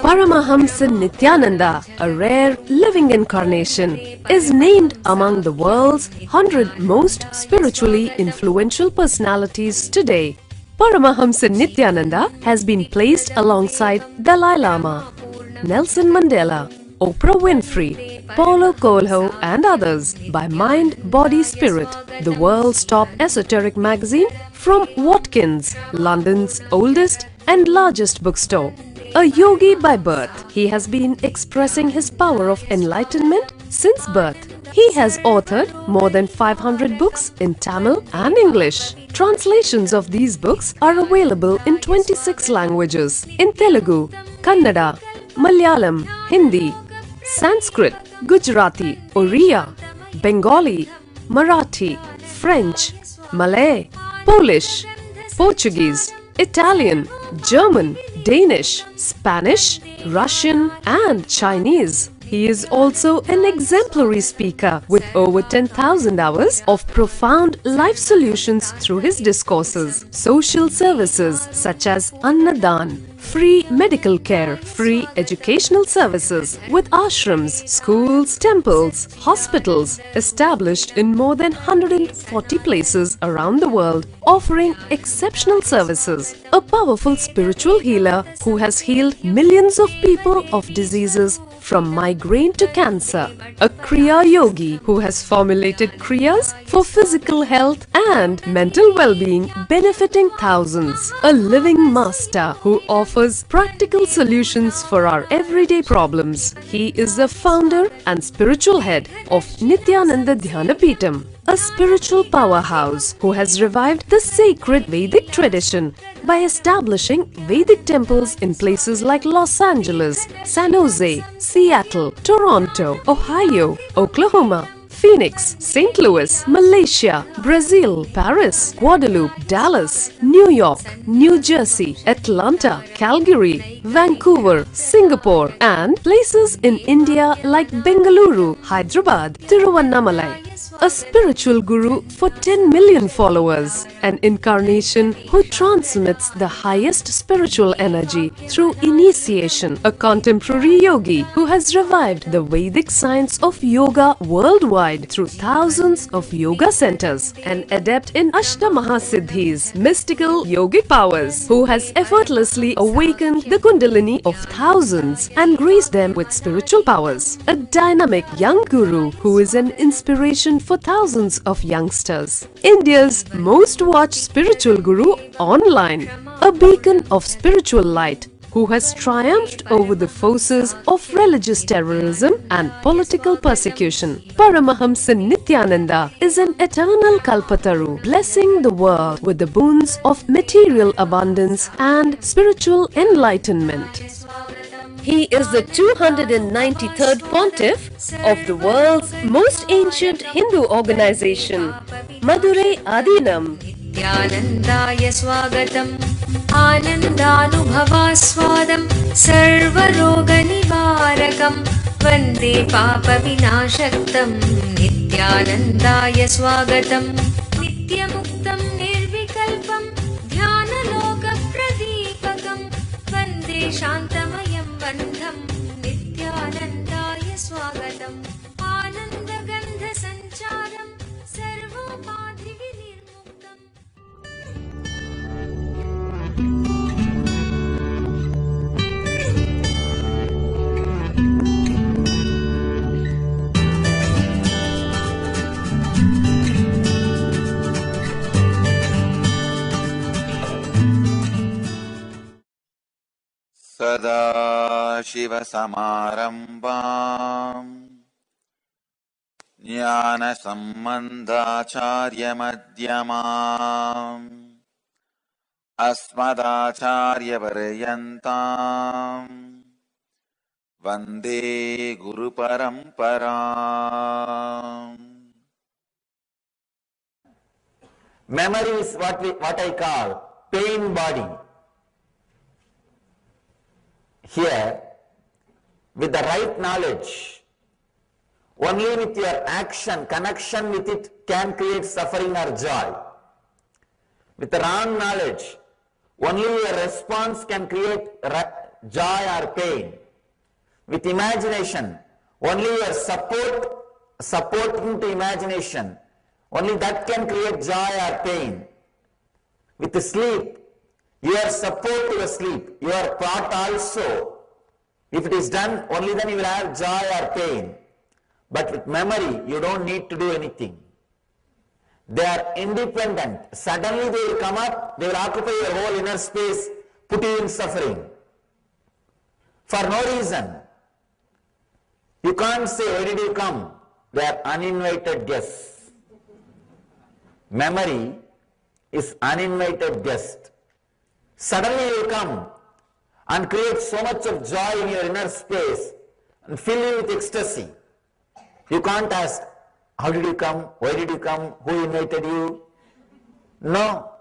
Paramahamsa Nithyananda, a rare living incarnation, is named among the world's 100 most spiritually influential personalities today. Paramahamsa Nithyananda has been placed alongside Dalai Lama, Nelson Mandela, Oprah Winfrey, Paulo Coelho and others by Mind, Body, Spirit, the world's top esoteric magazine from Watkins, London's oldest and largest bookstore. A yogi by birth, he has been expressing his power of enlightenment since birth. He has authored more than 500 books in Tamil and English. Translations of these books are available in 26 languages in Telugu, Kannada, Malayalam, Hindi, Sanskrit, Gujarati, Oriya, Bengali, Marathi, French, Malay, Polish, Portuguese, Italian, German, Danish, Spanish, Russian and Chinese. He is also an exemplary speaker with over 10,000 hours of profound life solutions through his discourses. Social services such as Annadan, free medical care, free educational services with ashrams, schools, temples, hospitals established in more than 140 places around the world, offering exceptional services. A powerful spiritual healer who has healed millions of people of diseases from migraine to cancer. A Kriya Yogi who has formulated Kriyas for physical health and mental well-being, benefiting thousands. A living master who offers practical solutions for our everyday problems. He is the founder and spiritual head of Nithyananda Dhyanapitham, a spiritual powerhouse who has revived the sacred Vedic tradition by establishing Vedic temples in places like Los Angeles, San Jose, Seattle, Toronto, Ohio, Oklahoma, Phoenix, St. Louis, Malaysia, Brazil, Paris, Guadeloupe, Dallas, New York, New Jersey, Atlanta, Calgary, Vancouver, Singapore and places in India like Bengaluru, Hyderabad, Tiruvannamalai. A spiritual guru for 10 million followers, an incarnation who transmits the highest spiritual energy through initiation, a contemporary yogi who has revived the Vedic science of yoga worldwide through thousands of yoga centers, an adept in Ashtamaha-siddhis, mystical yogic powers, who has effortlessly awakened the Kundalini of thousands and graced them with spiritual powers, a dynamic young guru who is an inspiration for thousands of youngsters, India's most watched spiritual guru online, a beacon of spiritual light who has triumphed over the forces of religious terrorism and political persecution. Paramahamsa Nithyananda is an eternal Kalpataru, blessing the world with the boons of material abundance and spiritual enlightenment. He is the 293rd Pontiff of the world's most ancient Hindu organization, Madurai Adinam. Nithyanandaya swagatam, anandanubhavaswadam, sarvaroga nivarakam, vande papa vinashaktam. Nithyanandaya swagatam, nityamuktam nirvikalpam, dhyanaloka pradipakam, vande shantamayam bandham. Nithyanandaya swagatam, anandagandha sancharam, sarvopadhi vinirmuktam. सदाशिवसमारम्भाम् ज्ञानसम्बन्धाचार्यमध्यमाम् अस्मदाचार्यपर्यन्ताम् वन्दे गुरुपरम्पराम्. Memory is what I call pain body. Here, with the right knowledge, only with your action, connection with it can create suffering or joy. With the wrong knowledge, only your response can create joy or pain. With imagination, only your supporting to imagination, only that can create joy or pain. With the sleep, your support to the sleep, your thought also, if it is done, only then you will have joy or pain. But with memory, you don't need to do anything. They are independent. Suddenly they will come up, they will occupy your whole inner space, put you in suffering. For no reason. You can't say, why did you come? They are uninvited guests. Memory is uninvited guest. Suddenly you will come and create so much of joy in your inner space and fill you with ecstasy. You can't ask, how did you come? Why did you come? Who invited you? No.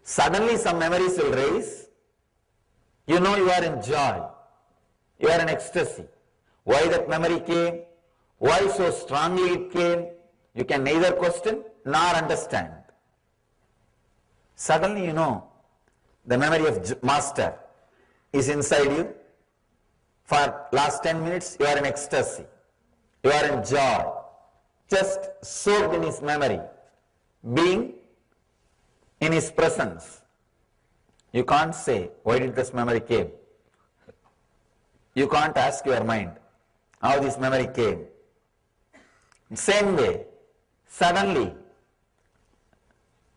Suddenly some memories will raise. You know you are in joy. You are in ecstasy. Why that memory came? Why so strongly it came? You can neither question nor understand. Suddenly you know the memory of Master is inside you. For last 10 minutes you are in ecstasy. You are in joy. Just soaked in his memory. Being in his presence. You can't say, why did this memory came? You can't ask your mind how this memory came. Same way, suddenly,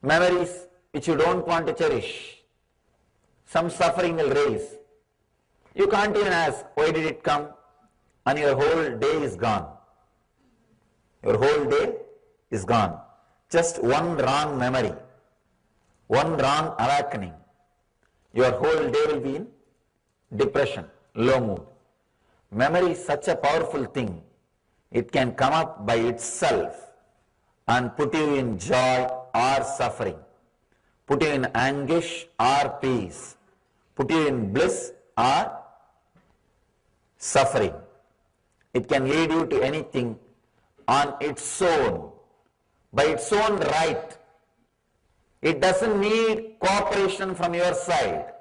memories which you don't want to cherish, some suffering will raise. You can't even ask, why did it come? And your whole day is gone. Your whole day is gone. Just one wrong memory, one wrong awakening. Your whole day will be in depression, low mood. Memory is such a powerful thing. It can come up by itself and put you in joy or suffering, put you in anguish or peace, put you in bliss or suffering. It can lead you to anything on its own, by its own right. It doesn't need cooperation from your side.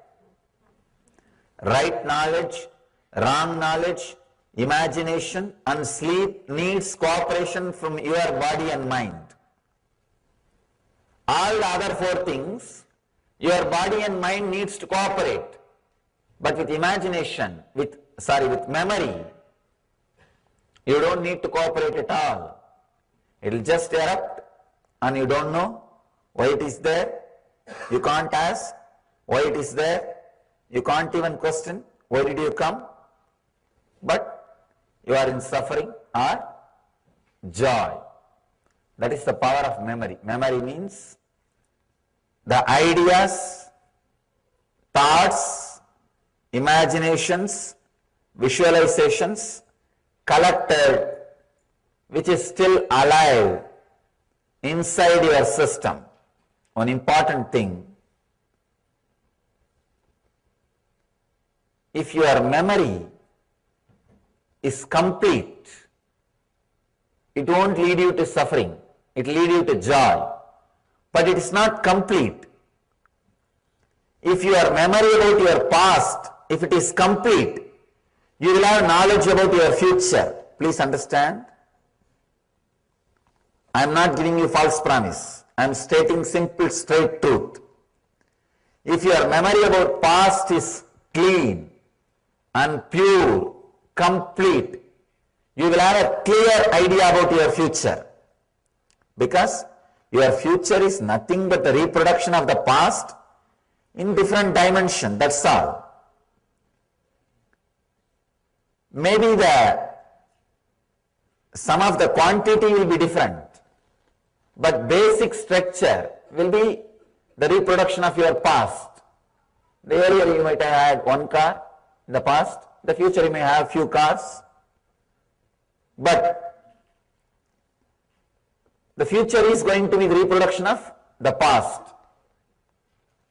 Right knowledge, wrong knowledge, imagination and sleep needs cooperation from your body and mind. All the other four things, your body and mind needs to cooperate. But with imagination, with memory, you don't need to cooperate at all. It will just erupt and you don't know why it is there. You can't ask why it is there. You can't even question why did you come. But you are in suffering or joy. That is the power of memory. Memory means the ideas, thoughts, imaginations, visualizations collected, which is still alive inside your system. One important thing, if your memory is complete, it won't lead you to suffering, it will lead you to joy. But it is not complete. If your memory about your past, if it is complete, you will have knowledge about your future. Please understand. I am not giving you false promise. I am stating simple, straight truth. If your memory about past is clean and pure, complete, you will have a clear idea about your future. Because your future is nothing but the reproduction of the past in different dimension, that's all. Maybe some of the quantity will be different, but basic structure will be the reproduction of your past. The earlier you might have had one car in the past, in the future you may have few cars, but the future is going to be the reproduction of the past.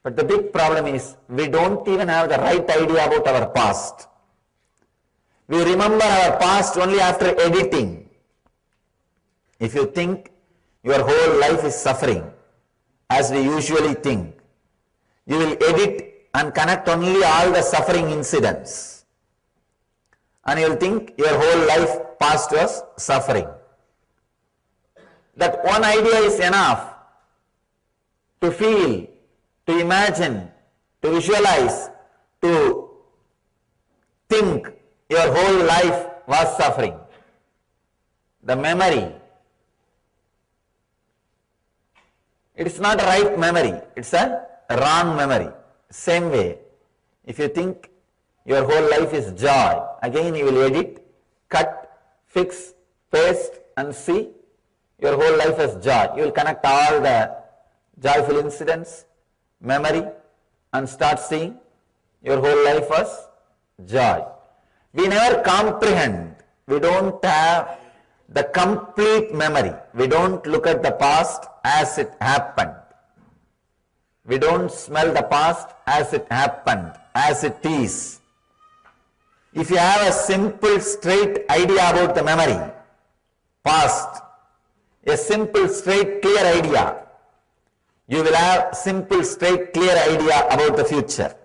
But the big problem is we don't even have the right idea about our past. We remember our past only after editing. If you think your whole life is suffering, as we usually think, You will edit and connect only all the suffering incidents. And you will think your whole life past was suffering. That one idea is enough to feel, to imagine, to visualize, to think your whole life was suffering. The memory. It is not a right memory, it's a wrong memory. Same way, if you think your whole life is joy, again you will edit, cut, fix, paste and see your whole life as joy. You will connect all the joyful incidents, memory, and start seeing your whole life as joy. We never comprehend. We don't have the complete memory. We don't look at the past as it happened. We don't smell the past as it happened, as it is. If you have a simple, straight idea about the memory, past, a simple, straight, clear idea, you will have simple, straight, clear idea about the future.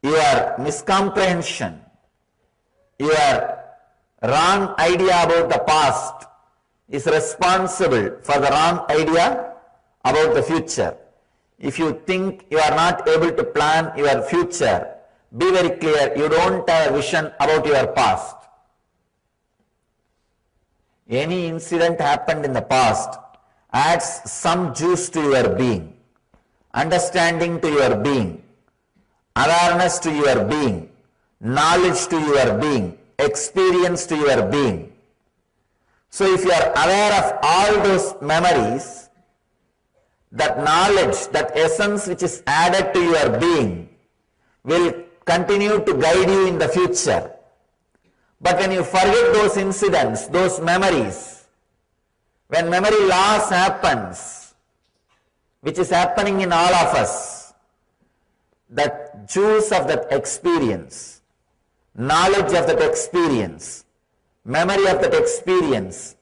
Your miscomprehension, your wrong idea about the past is responsible for the wrong idea about the future. If you think you are not able to plan your future, be very clear, you don't have a vision about your past. Any incident happened in the past adds some juice to your being, understanding to your being, awareness to your being, knowledge to your being, experience to your being. So if you are aware of all those memories, that knowledge, that essence which is added to your being will continue to guide you in the future. But when you forget those incidents, those memories, when memory loss happens, which is happening in all of us, that juice of that experience, knowledge of that experience, memory of that experience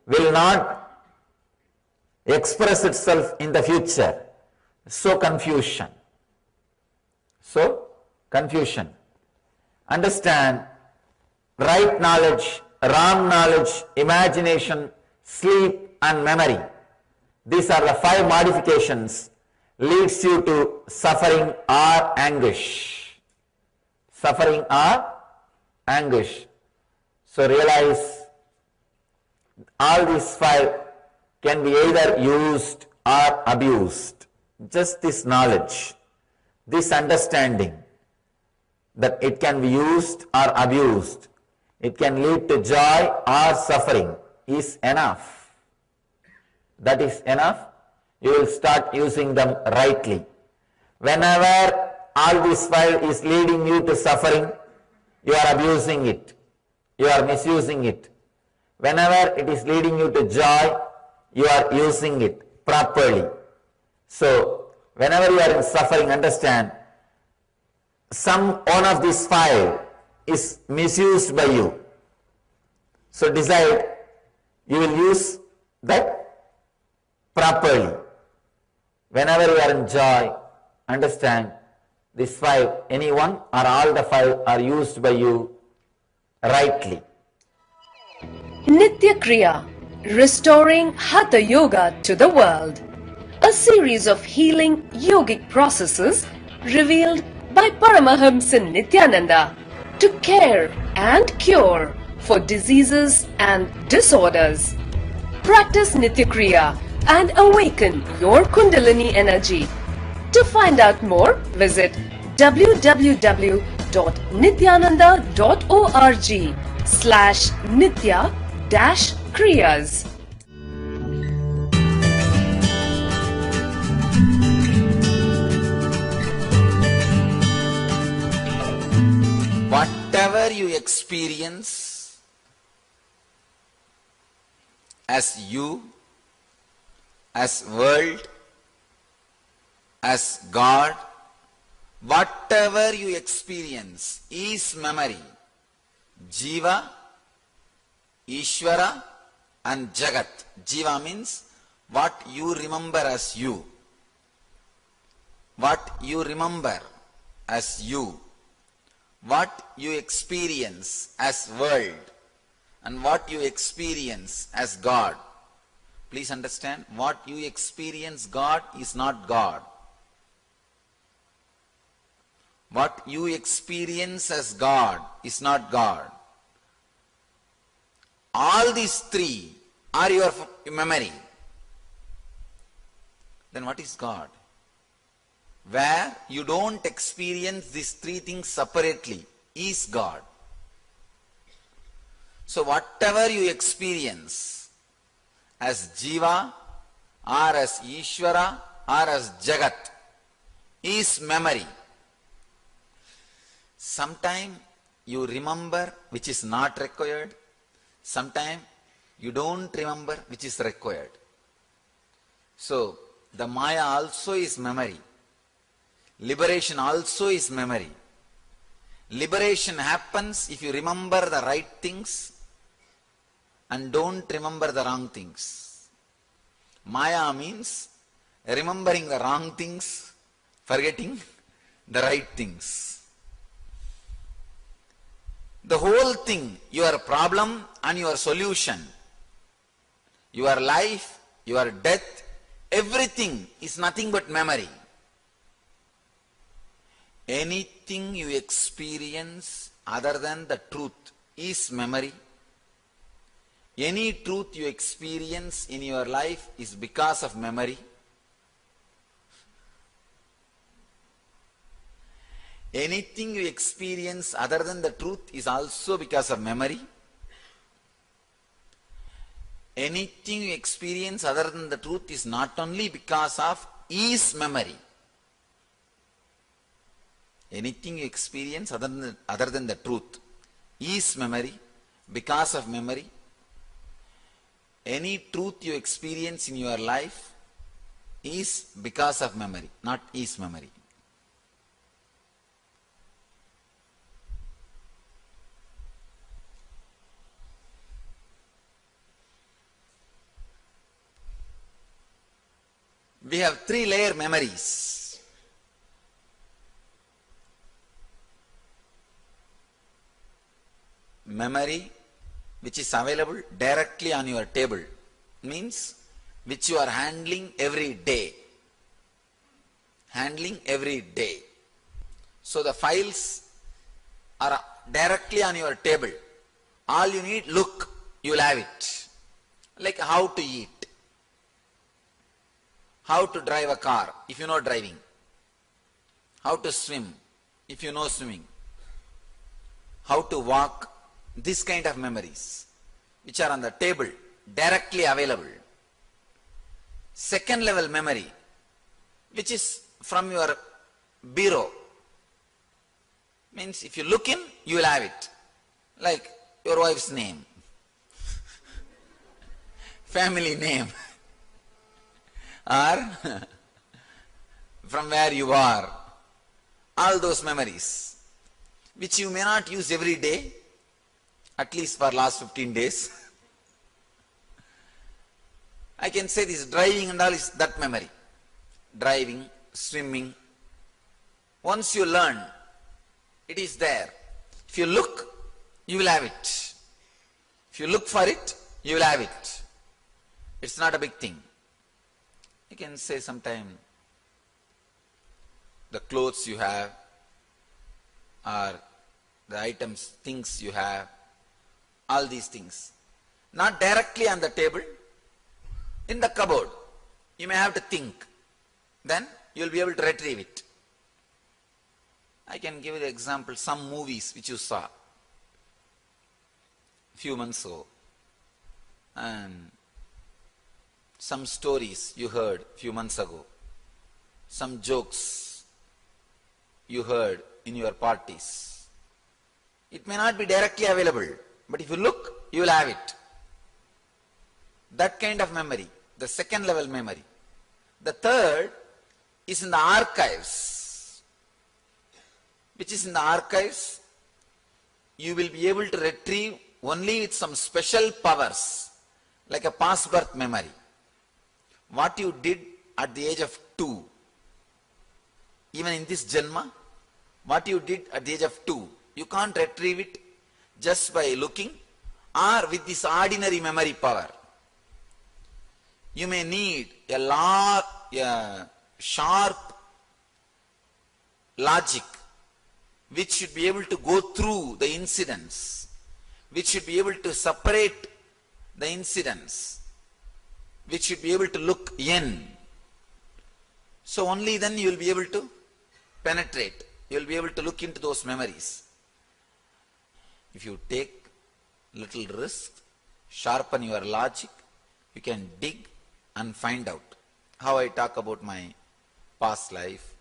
will not express itself in the future. So confusion. Understand, right knowledge, wrong knowledge, imagination, sleep and memory. These are the 5 modifications leads you to suffering or anguish. Suffering or anguish. So realize all these 5 can be either used or abused. Just this knowledge, this understanding that it can be used or abused, it can lead to joy or suffering is enough. That is enough. You will start using them rightly. Whenever all this 5 is leading you to suffering, you are abusing it. You are misusing it. Whenever it is leading you to joy, you are using it properly. So, whenever you are in suffering, understand, one of these 5 is misused by you. So, decide you will use that properly. Whenever you are in joy, understand, these 5, any one or all the 5 are used by you rightly. Nitya Kriya, restoring Hatha Yoga to the world. A series of healing yogic processes revealed by Paramahamsa Nithyananda to care and cure for diseases and disorders. Practice Nitya Kriya and awaken your Kundalini energy. To find out more, visit www.nithyananda.org/nitya-kriyas. Whatever you experience as you, as world, as God, whatever you experience is memory. Jiva, Ishvara and Jagat. Jiva means what you remember as you. what you remember as you, what you experience as world, and what you experience as God. Please understand, what you experience God is not God. What you experience as God is not God. All these three are your memory. Then what is God? Where you don't experience these three things separately is God. So whatever you experience as Jiva or as Ishvara or as Jagat is memory. Sometime you remember which is not required. Sometime you don't remember which is required. So the Maya also is memory. Liberation also is memory. Liberation happens if you remember the right things and don't remember the wrong things. Maya means remembering the wrong things, forgetting the right things. The whole thing, your problem and your solution, your life, your death, everything is nothing but memory. Anything you experience other than the truth is memory. Any truth you experience in your life is because of memory. Anything you experience other than the truth is also because of memory. Anything you experience other than the truth is not only because of is memory. Anything you experience other than the truth is memory, because of memory. Any truth you experience in your life is because of memory, not is memory. We have 3-layer memories. Memory which is available directly on your table, means which you are handling every day. Handling every day. So the files are directly on your table. All you need, look, you will have it. Like how to eat. How to drive a car, if you know driving. How to swim, if you know swimming. How to walk, this kind of memories, which are on the table, directly available. Second level memory, which is from your bureau. Means if you look in, you will have it. Like your wife's name, family name. Or from where you are, all those memories, which you may not use every day, at least for last 15 days. I can say this driving and all is that memory. Driving, swimming. Once you learn, it is there. If you look, you will have it. If you look for it, you will have it. It's not a big thing. You can say sometime the clothes you have, or the items, things you have, all these things. Not directly on the table, in the cupboard. You may have to think. Then you will be able to retrieve it. I can give you the example, some movies which you saw few months ago, and some stories you heard few months ago, some jokes you heard in your parties. It may not be directly available, but if you look, you will have it. That kind of memory, the second level memory. The third is in the archives. Which is in the archives, you will be able to retrieve only with some special powers, like a past birth memory. What you did at the age of 2, even in this Janma, what you did at the age of 2, you can't retrieve it just by looking or with this ordinary memory power. You may need a sharp logic which should be able to go through the incidents, which should be able to separate the incidents, which should be able to look in. So only then you will be able to penetrate, you will be able to look into those memories. If you take little risk, sharpen your logic, you can dig and find out. How I talk about my past life,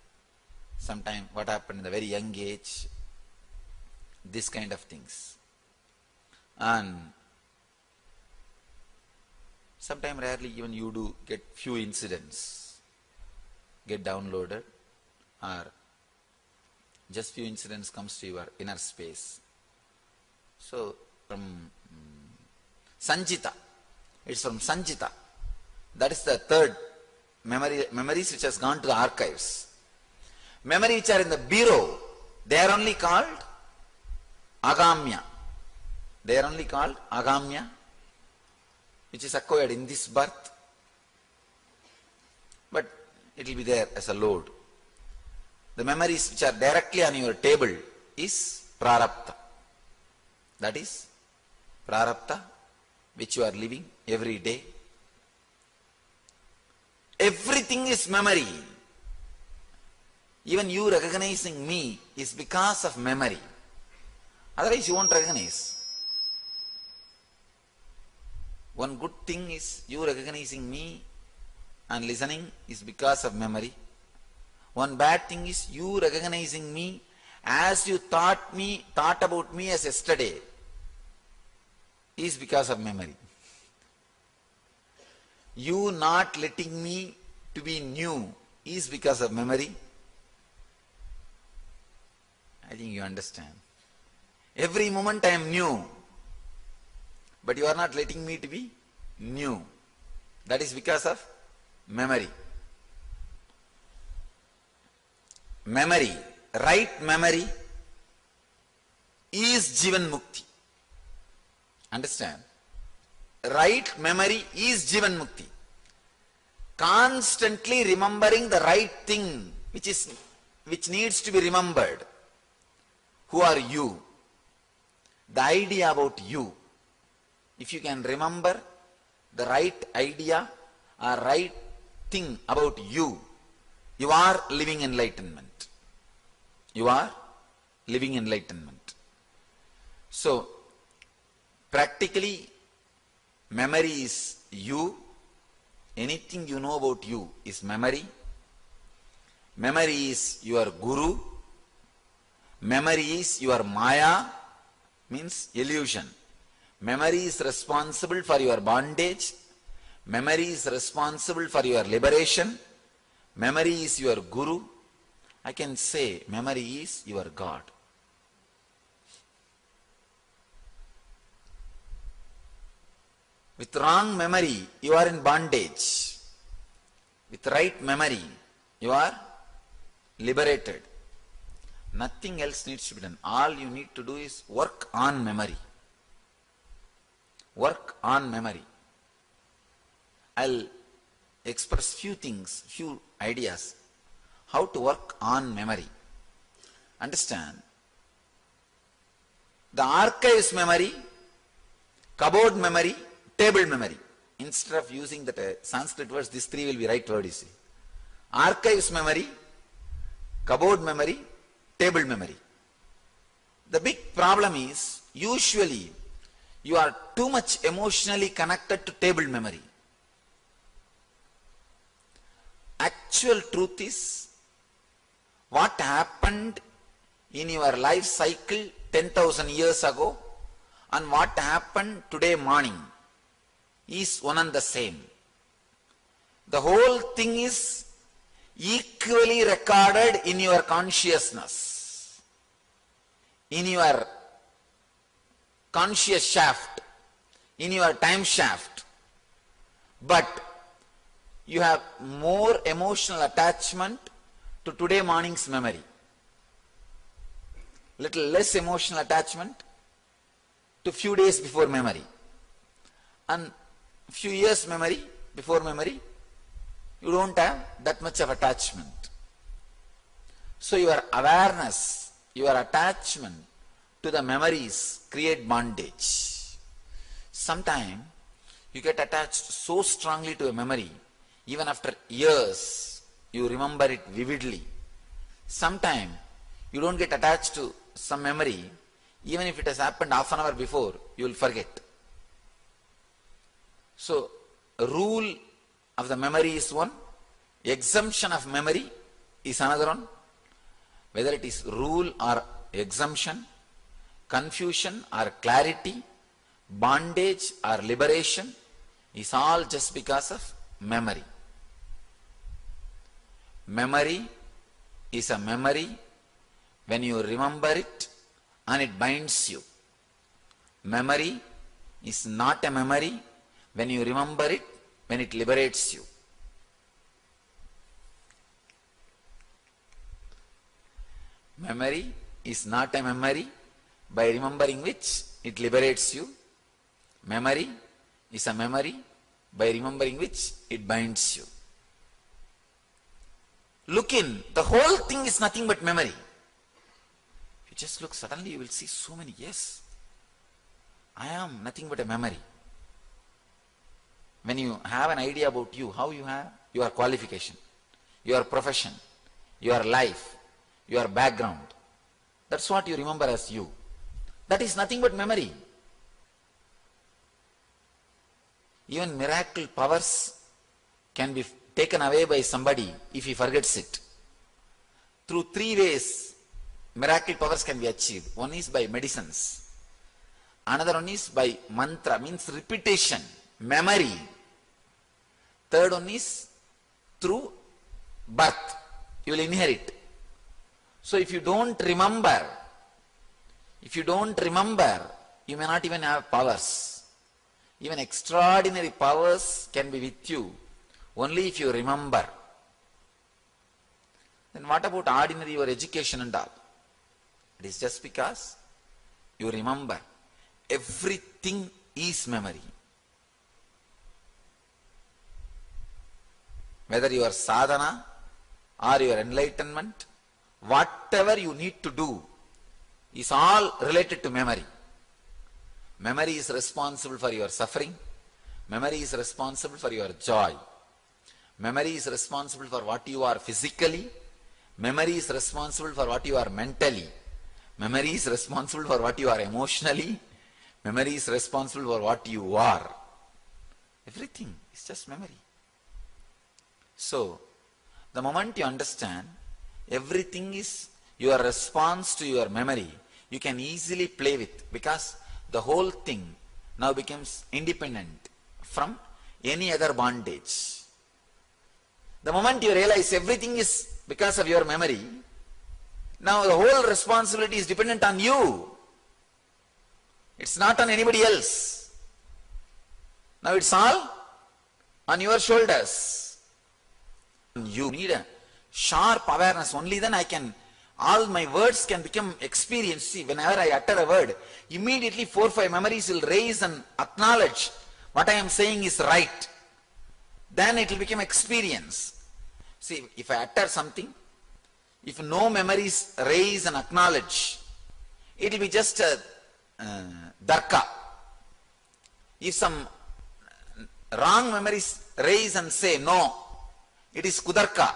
sometime what happened in the very young age, this kind of things. And sometime rarely even you do get few incidents, get downloaded, or just few incidents comes to your inner space. So from Sanjita, it's from Sanjita. That is the third memories which has gone to the archives. Memories which are in the bureau, they are only called Agamya. They are only called Agamya, which is acquired in this birth, but it will be there as a load. The memories which are directly on your table is Prarabdha. That is Prarabdha which you are living every day. Everything is memory. Even you recognizing me is because of memory. Otherwise you won't recognize. One good thing is you recognizing me and listening is because of memory. One bad thing is you recognizing me as you thought about me as yesterday is because of memory. You not letting me to be new is because of memory. I think you understand. Every moment I am new, but you are not letting me to be new. That is because of memory. Memory, right memory is Jivan Mukti. Understand? Right memory is Jivan Mukti. Constantly remembering the right thing which needs to be remembered. Who are you? The idea about you. If you can remember the right idea or right thing about you, you are living enlightenment. You are living enlightenment. So, practically, memory is you. Anything you know about you is memory. Memory is your guru. Memory is your maya, means illusion. Memory is responsible for your bondage. Memory is responsible for your liberation. Memory is your guru. I can say memory is your God. With wrong memory, you are in bondage. With right memory, you are liberated. Nothing else needs to be done. All you need to do is work on memory. Work on memory. I'll express few things, few ideas, how to work on memory. Understand? The archives memory, cupboard memory, table memory. Instead of using that Sanskrit words, these three will be right word, you see. Archives memory, cupboard memory, table memory. The big problem is, usually, you are too much emotionally connected to table memory. Actual truth is, what happened in your life cycle 10,000 years ago and what happened today morning is one and the same. The whole thing is equally recorded in your consciousness, in your conscious shaft, in your time shaft. But you have more emotional attachment to today morning's memory. Little less emotional attachment to few days before memory. And few years memory, before memory, you don't have that much of attachment. So your awareness, your attachment to the memories create bondage. Sometimes you get attached so strongly to a memory, even after years, you remember it vividly. Sometimes you don't get attached to some memory, even if it has happened half an hour before, you will forget. So, a rule of the memory is one, exemption of memory is another one. Whether it is rule or exemption, confusion or clarity, bondage or liberation, is all just because of memory. Memory is a memory when you remember it and it binds you. Memory is not a memory when you remember it, when it liberates you. Memory is not a memory by remembering which it liberates you. Memory is a memory by remembering which it binds you. Look in, the whole thing is nothing but memory. If you just look, suddenly you will see so many, yes, I am nothing but a memory. When you have an idea about you, how you have your qualification, your profession, your life, your background, that's what you remember as you. That is nothing but memory. Even miracle powers can be taken away by somebody if he forgets it. Through three ways miracle powers can be achieved. One is by medicines. Another one is by mantra, means repetition, memory. Third one is through birth. You will inherit. So if you don't remember, you may not even have powers. Even extraordinary powers can be with you only if you remember. Then what about ordinary your education and all? It is just because you remember. Everything is memory. Whether your sadhana or your enlightenment, whatever you need to do is all related to memory. Memory is responsible for your suffering. Memory is responsible for your joy. Memory is responsible for what you are physically. Memory is responsible for what you are mentally. Memory is responsible for what you are emotionally. Memory is responsible for what you are. Everything is just memory. So, the moment you understand everything is your response to your memory, you can easily play with, because the whole thing now becomes independent from any other bondage. The moment you realize everything is because of your memory, now the whole responsibility is dependent on you. It's not on anybody else. Now it's all on your shoulders. You need a sharp awareness. Only then all my words can become experience. See, whenever I utter a word, immediately 4 or 5 memories will raise and acknowledge what I am saying is right. Then it will become experience. See, if I utter something, if no memories raise and acknowledge, it will be just a darka. If some wrong memories raise and say no, it is kudarka.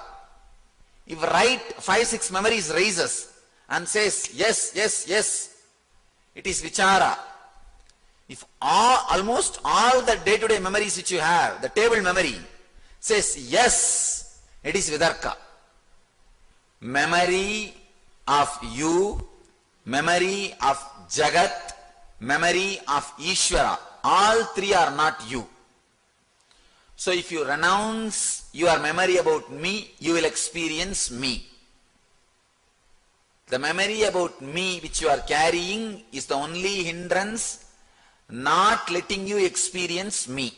If right 5-6 memories raises and says yes, yes, yes, it is vichara. If almost all the day-to-day memories which you have, the table memory, says yes, it is vidarka. Memory of you, memory of Jagat, memory of Ishvara, all three are not you. So if you renounce your memory about me, you will experience me. The memory about me which you are carrying is the only hindrance not letting you experience me.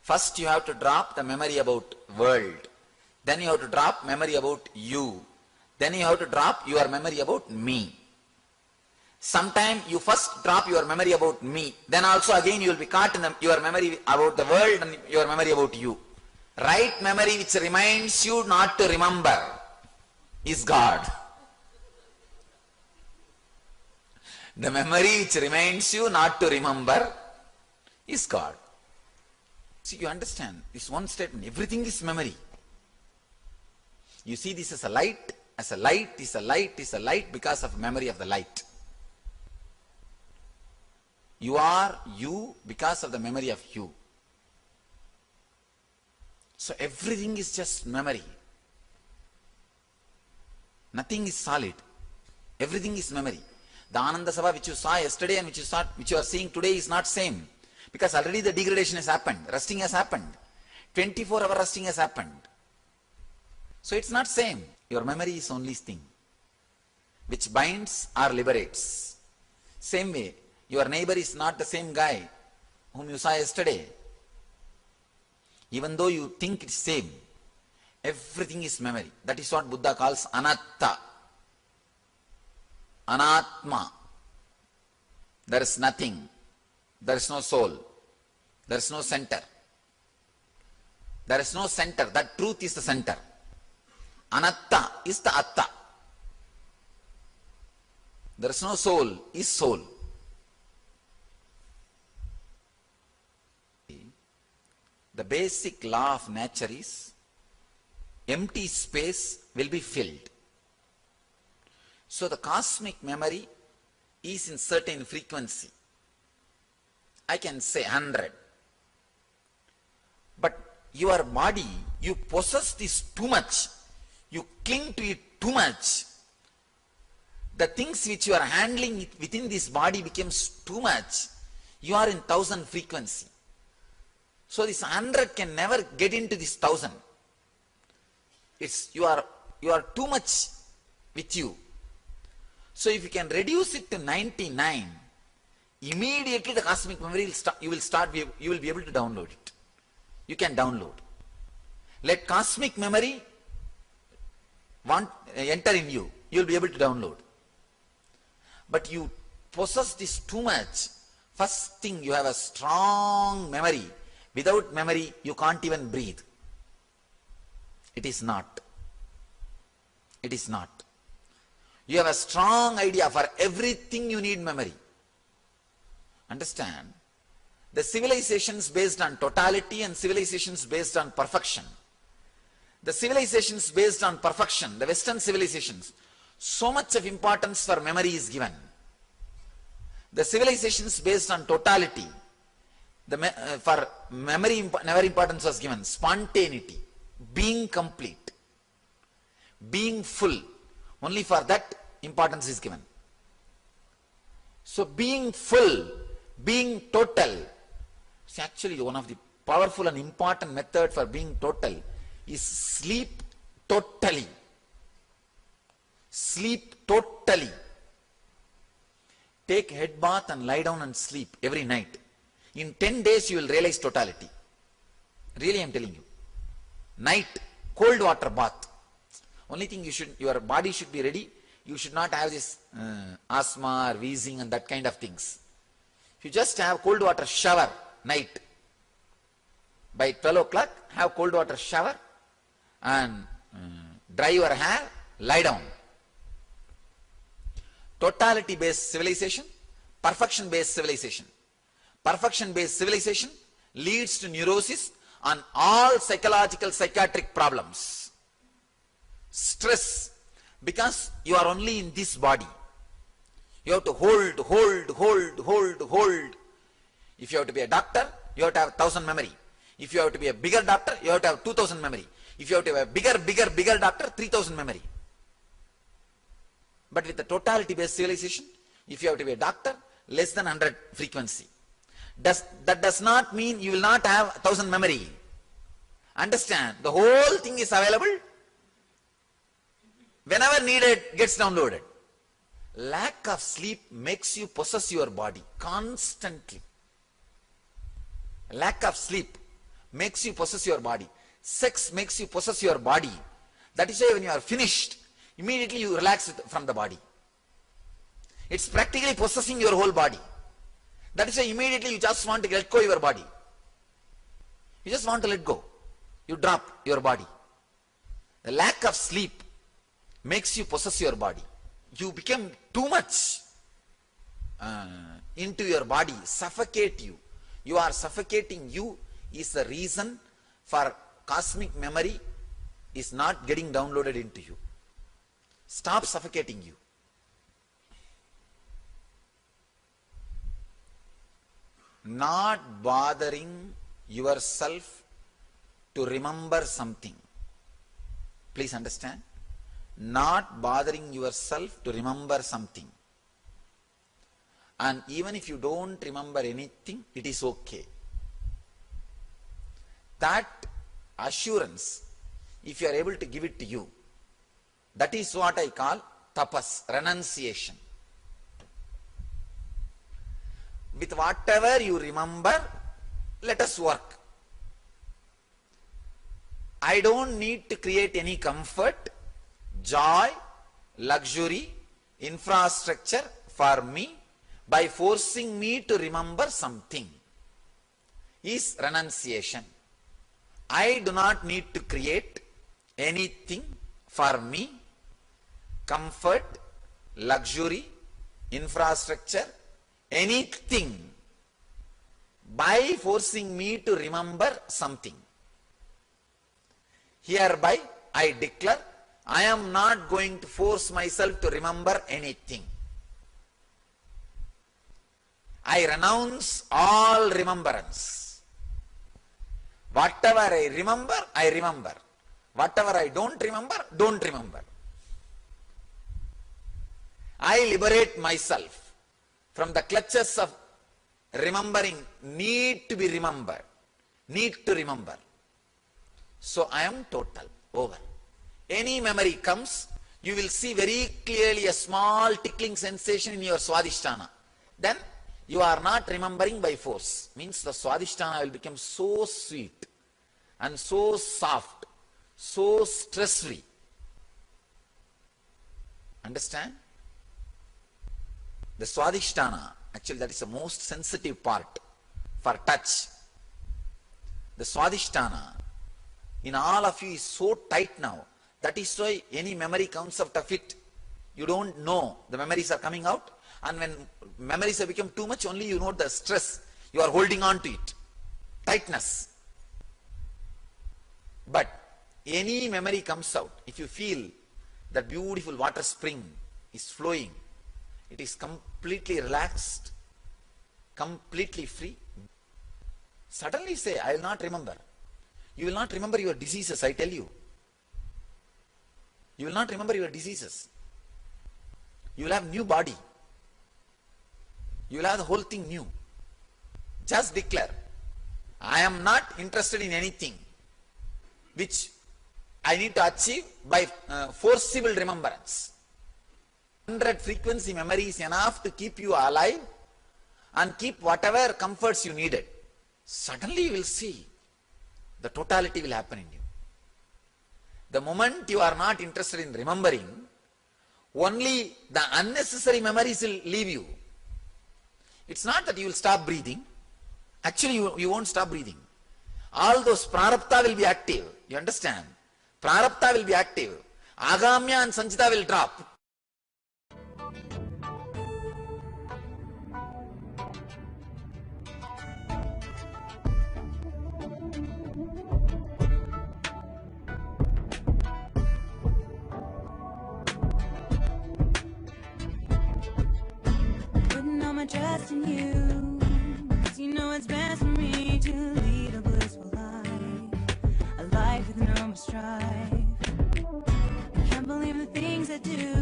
First you have to drop the memory about world. Then you have to drop memory about you. Then you have to drop your memory about me. Sometime you first drop your memory about me. Then also again you will be caught in your memory about the world and your memory about you. Right memory which reminds you not to remember is God. The memory which reminds you not to remember is God. See, you understand this one statement, everything is memory. You see this as a light, is a light because of memory of the light. You are you because of the memory of you. So everything is just memory. Nothing is solid. Everything is memory. The Ananda Sabha which you saw yesterday and which you are seeing today is not same. Because already the degradation has happened. Rusting has happened. 24-hour rusting has happened. So it's not same. Your memory is only thing which binds or liberates. Same way, your neighbor is not the same guy whom you saw yesterday. Even though you think it's same, everything is memory. That is what Buddha calls anatta. Anatma. There is nothing. There is no soul. There is no center. There is no center. That truth is the center. Anatta is the atta. There is no soul is soul. The basic law of nature is empty space will be filled. So the cosmic memory is in certain frequency. I can say 100. But your body, you possess this too much. You cling to it too much. The things which you are handling within this body becomes too much. You are in 1000 frequency. So this 100 can never get into this 1000. You are too much with you. So if you can reduce it to 99, immediately the cosmic memory will start, you will be able to download it. You can download. Let cosmic memory enter in you. You will be able to download. But you possess this too much. First thing, you have a strong memory. Without memory, you can't even breathe. It is not. It is not. You have a strong idea. For everything you need memory. Understand? The civilizations based on totality and civilizations based on perfection. The civilizations based on perfection, the Western civilizations, so much of importance for memory is given. The civilizations based on totality, for memory never importance was given. Spontaneity, being complete, being full, only for that importance is given. So being full, being total, see, actually one of the powerful and important method for being total is sleep totally. Sleep totally. Take head bath and lie down and sleep every night. In 10 days you will realize totality. Really, I am telling you. Night, cold water bath. Only thing your body should be ready. You should not have this asthma or wheezing and that kind of things. If you just have cold water shower night, by 12 o'clock have cold water shower and dry your hair, lie down. Totality based civilization, perfection based civilization. Perfection based civilization leads to neurosis on all psychological psychiatric problems. Stress, because you are only in this body. You have to hold. If you have to be a doctor, you have to have 1000 memory. If you have to be a bigger doctor, you have to have 2000 memory. If you have to have a bigger doctor, 3000 memory. But with the totality based civilization, if you have to be a doctor, less than 100 frequency. That does not mean you will not have 1000 memory. Understand, the whole thing is available. Whenever needed, gets downloaded. Lack of sleep makes you possess your body constantly. Lack of sleep makes you possess your body. Sex makes you possess your body. That is why when you are finished, immediately you relax from the body. It's practically possessing your whole body. That is why immediately you just want to let go of your body. You just want to let go. You drop your body. The lack of sleep makes you possess your body. You become too much into your body, suffocate you. You are suffocating you is the reason for cosmic memory is not getting downloaded into you. Stop suffocating you. Not bothering yourself to remember something. Please understand. Not bothering yourself to remember something. And even if you don't remember anything, it is okay. That assurance, if you are able to give it to you, that is what I call tapas, renunciation. With whatever you remember, let us work. I don't need to create any comfort, joy, luxury, infrastructure for me by forcing me to remember something. Is renunciation. I do not need to create anything for me, comfort, luxury, infrastructure, anything by forcing me to remember something. Hereby I declare I am not going to force myself to remember anything. I renounce all remembrance. Whatever I remember, I remember. Whatever I don't remember, don't remember. I liberate myself from the clutches of remembering need to be remembered, need to remember. So I am total, over. Any memory comes, you will see very clearly a small tickling sensation in your Swadhisthana. Then you are not remembering by force. Means the Swadhisthana will become so sweet and so soft, so stress-free. Understand? The Swadhisthana, actually that is the most sensitive part for touch. The Swadhisthana in all of you is so tight now. That is why any memory comes out of it, you don't know the memories are coming out. And when memories have become too much, only you know the stress. You are holding on to it. Tightness. But any memory comes out, if you feel that beautiful water spring is flowing, it is completely relaxed, completely free. Suddenly say, I will not remember. You will not remember your diseases, I tell you. You will not remember your diseases. You will have new body. You will have the whole thing new. Just declare, I am not interested in anything which I need to achieve by forcible remembrance. 100 frequency memory is enough to keep you alive and keep whatever comforts you needed. Suddenly you will see the totality will happen in you. The moment you are not interested in remembering, only the unnecessary memories will leave you. It's not that you will stop breathing. Actually, you won't stop breathing. All those prarabdha will be active. You understand? Prarabdha will be active. Agamya and sanchita will drop. Putting all my trust in you, 'cause you know it's best for me to lead a blissful life, a life with no more strife. I can't believe the things I do,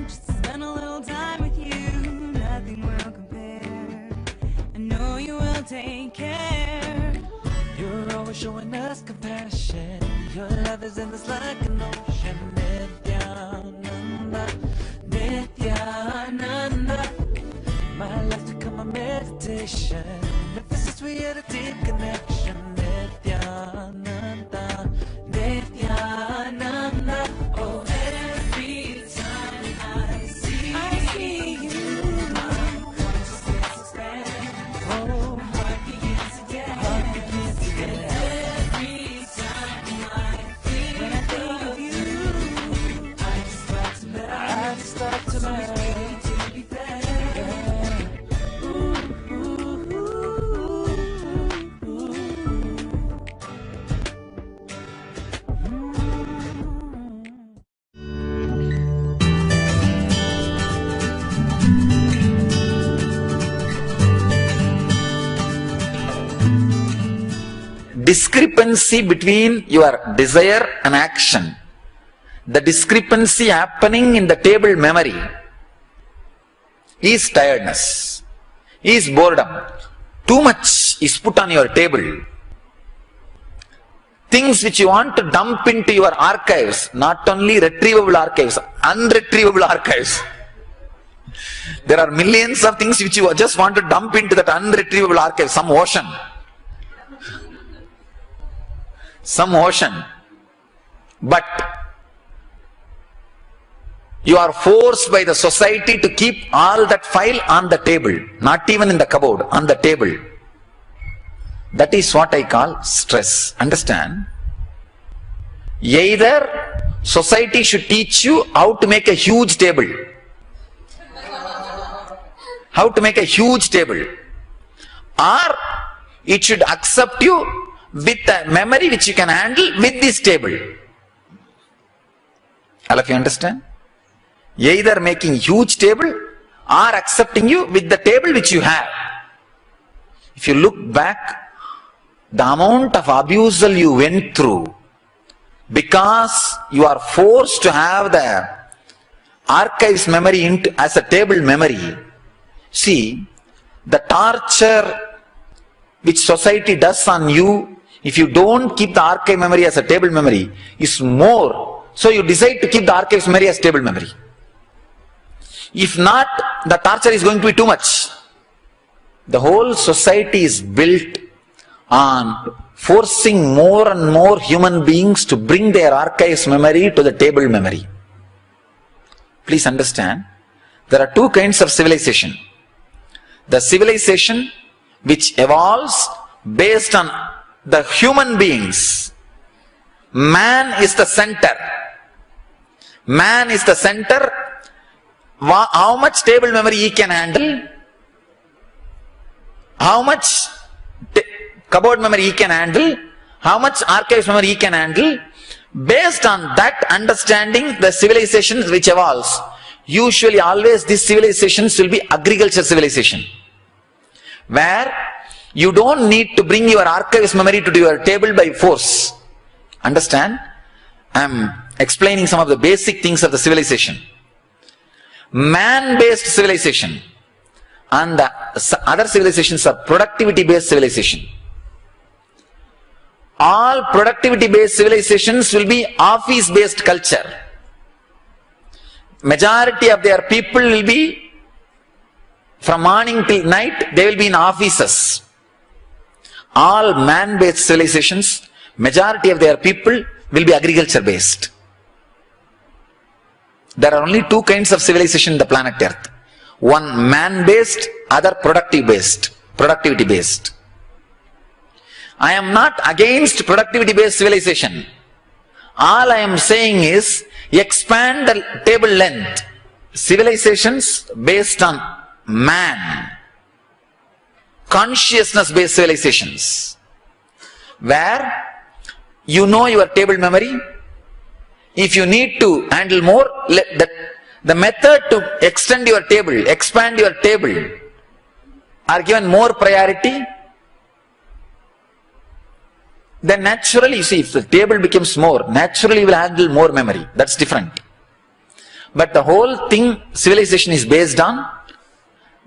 just to spend a little time with you. Nothing will compare. I know you will take care. You're always showing us compassion. Your love is endless like an ocean. Nithyananda, Nithyananda. My life's become a meditation. If this is we had a deep connection. Nithyananda. discrepancy between your desire and action, the discrepancy happening in the table memory is tiredness, is boredom. Too much is put on your table. Things which you want to dump into your archives, not only retrievable archives, unretrievable archives. There are millions of things which you just want to dump into that unretrievable archive, some ocean. Some ocean. But you are forced by the society to keep all that file on the table, not even in the cupboard, on the table. That is what I call stress. Understand? Either society should teach you how to make a huge table. How to make a huge table. Or it should accept you with a memory which you can handle with this table. All of you understand? Either making huge table or accepting you with the table which you have. If you look back, the amount of abusal you went through because you are forced to have the archives memory as a table memory. See, the torture which society does on you if you don't keep the archive memory as a table memory is more. So you decide to keep the archives memory as table memory. If not, the torture is going to be too much. The whole society is built on forcing more and more human beings to bring their archives memory to the table memory. Please understand, there are two kinds of civilization. The civilization which evolves based on the human beings. Man is the center. Man is the center. How much table memory he can handle, how much cupboard memory he can handle, how much archives memory he can handle. Based on that understanding, the civilizations which evolves, usually always these civilizations will be agriculture civilization, where you don't need to bring your archives memory to your table by force. Understand? I am explaining some of the basic things of the civilization. Man-based civilization and the other civilizations are productivity-based civilization. All productivity-based civilizations will be office-based culture. Majority of their people will be, from morning till night, they will be in offices. All man-based civilizations, majority of their people will be agriculture-based. There are only two kinds of civilization in the planet Earth. One man-based, other productivity-based. I am not against productivity-based civilization. All I am saying is, expand the table length. Civilizations based on man. Consciousness-based civilizations. Where you know your table memory. If you need to handle more, the method to extend your table, expand your table, are given more priority. Then naturally, you see, if the table becomes more, naturally you will handle more memory. That's different. But the whole thing, civilization is based on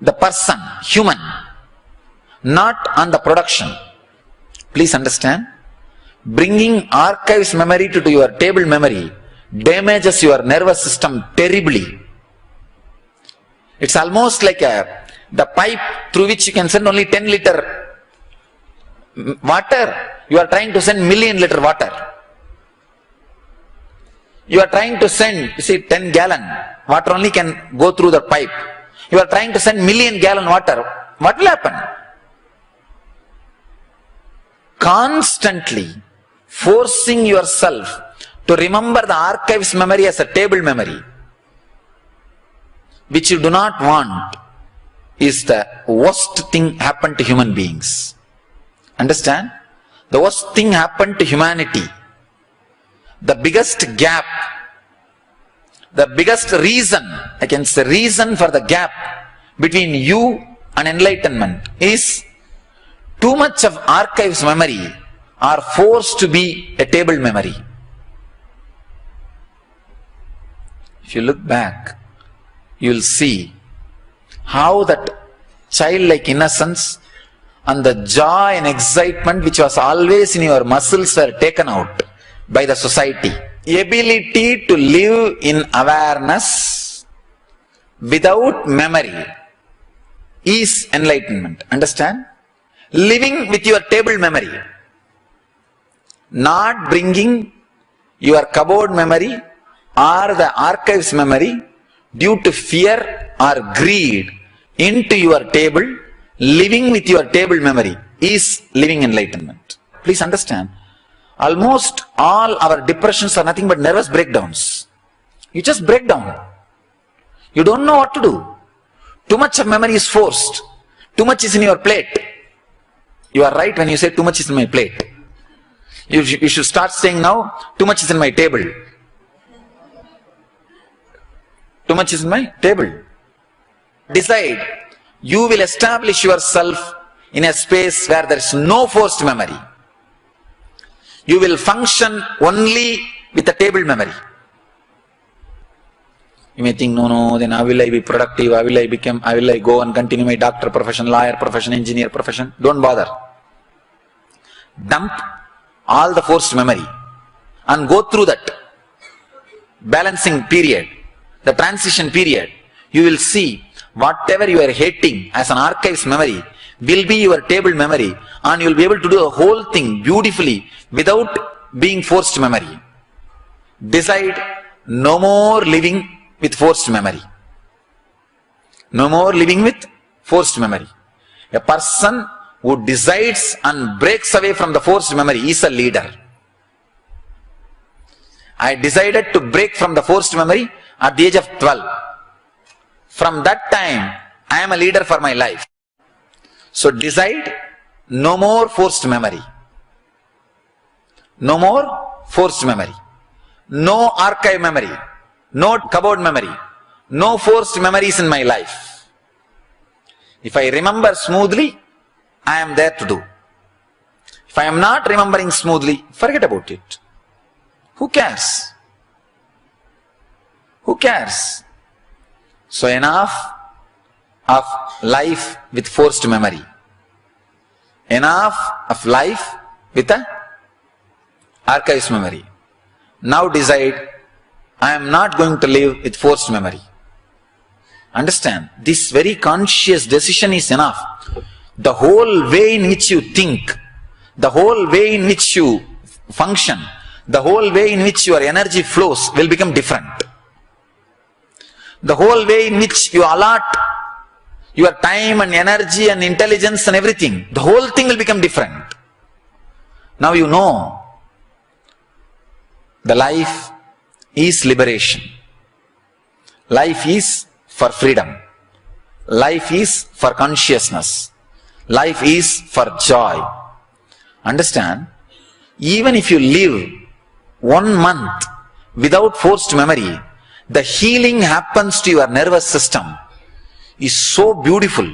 the person, human, not on the production. Please understand. Bringing archives memory to your table memory damages your nervous system terribly. It's almost like the pipe through which you can send only 10 liter water. You are trying to send million liter water. You are trying to send, 10 gallon water only can go through the pipe. You are trying to send million gallon water. What will happen? Constantly forcing yourself to remember the archives memory as a table memory, which you do not want, is the worst thing happened to human beings. Understand? The worst thing happened to humanity. The biggest gap, the biggest reason, I can say reason for the gap between you and enlightenment is too much of archives memory are forced to be a table memory. If you look back, you will see how that childlike innocence and the joy and excitement which was always in your muscles were taken out by the society. Ability to live in awareness without memory is enlightenment. Understand? Living with your table memory, not bringing your cupboard memory or the archives memory due to fear or greed into your table. Living with your table memory is living enlightenment. Please understand, almost all our depressions are nothing but nervous breakdowns. You just break down. You don't know what to do. Too much of memory is forced. Too much is in your plate. You are right when you say too much is in my plate. You should start saying now, too much is in my table. Too much is in my table. Decide. You will establish yourself in a space where there is no forced memory. You will function only with a table memory. You may think, no, then how will I be productive? How will I go and continue my doctor profession, lawyer profession, engineer profession? Don't bother. Dump all the forced memory and go through that balancing period, the transition period. You will see whatever you are hating as an archives memory will be your table memory, and you will be able to do the whole thing beautifully without being forced memory. Decide no more living with forced memory. No more living with forced memory. A person who decides and breaks away from the forced memory is a leader. I decided to break from the forced memory at the age of 12. From that time, I am a leader for my life. So decide no more forced memory. No more forced memory. No archive memory. No cupboard memory. No forced memories in my life. If I remember smoothly, I am there to do. If I am not remembering smoothly, forget about it. Who cares? Who cares? So enough of life with forced memory. Enough of life with a archives memory. Now decide, I am not going to live with forced memory. Understand, this very conscious decision is enough. The whole way in which you think, the whole way in which you function, the whole way in which your energy flows will become different. The whole way in which you allot your time and energy and intelligence and everything, the whole thing will become different. Now you know the life is liberation. Life is for freedom. Life is for consciousness. Life is for joy. Understand? Even if you live 1 month without forced memory, the healing happens to your nervous system is so beautiful,